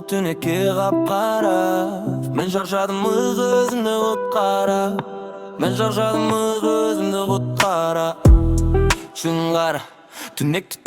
түнекке қап-қара. Мен шаршадым өз-өзімді құтқара. Мен шаршадым өз-өзімді құтқара. Шын қара түнекті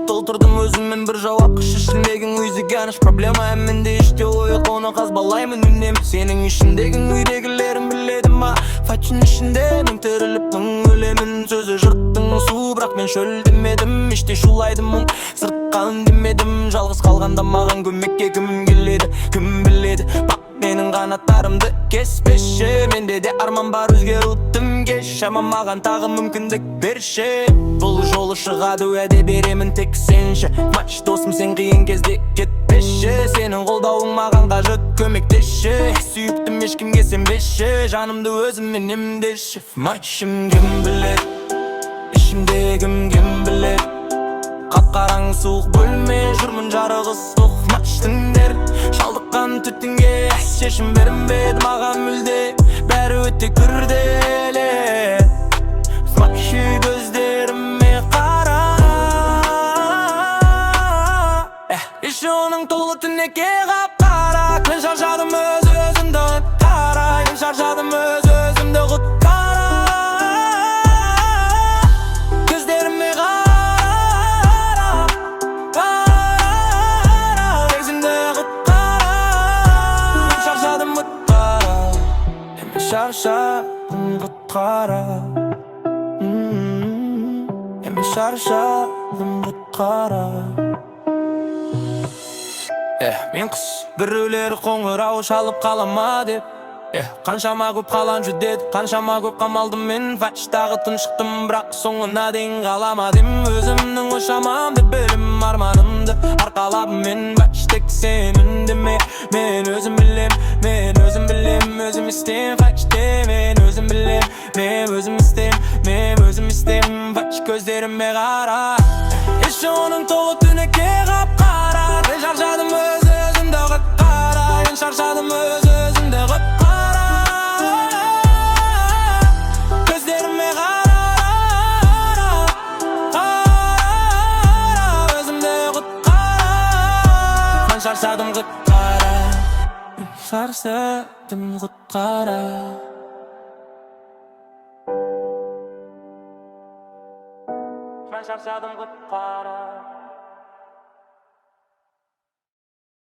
толтырдым өзіммен бір жауапқа шешілмеген үйзігеніш проблема. Менде іште ойық, оны қазбалаймын үнемі. Сенің ішіндегі үйдегілерін біледі ма? Фатшын ішінде мен тіріліп өлемін. Сөзі жұрттың су, бірақ мен шөл демедім. Іште шулайдым мұң, сыртқа үндемедім. Жалғыз қалғанда маған көмекке кім келеді, кім біледі? Бақ менің қанаттарымды кеспеші. Менде де арман бар, өзгерудің кеш. Ама маған тағы мүмкіндік берші. Бұл жолы шығады уәде беремін тек сенші. Матч досым, сен қиын кезде кетпеші. Сенің қолдауың маған қажет, көмектеші. Сүйіктім ешкімге сенбеші. Жанымды өзіммен емдеші. Матчым кім біледі, ішімдегім кім біледі? Қап-қараң суық бөлме, жүрмін жарығы суық. Матчтың дер шалдыққан түтінге шешім берінбеді маған мүлде. Бәрі өте күрделі. Матчы көздеріме қара. Іші оның толы түнекке қап-қара. Мен шаршадым өз-өзімді құтқара. Мен шаршадым өз-өзімді құтқара. Көздеріме қара. Өзімді құтқара. Мен шаршадым құтқара. Мен шаршадым құтқара. Мен шаршадым құтқара. Мен құс, біреулері қоңырау шалып қалама деп. Қаншама көп қалан жүдеді, қаншама көп қамалдым мен. Фатштағы тұншықтым, бірақ соңына дейін қалама дем. Өзімнің ошамамды білім арманымды арқалап мен. Фатштек сен үндеме, мен өзім білем, мен өзім білем. Өзім істем фатште, мен өзім білем, мен өзім істем, мен өзім істем. Фатш көздеріме қара. Іші оның толы түнекке қап-қара. Мен шаршадым өз-өзімді құтқара. Мен шаршадым өз-өзімді құтқара. Көздеріме қара. Өзімді құтқара. Мен шаршадым құтқара. Мен шаршадым құтқара. Мен шаршадым құтқара.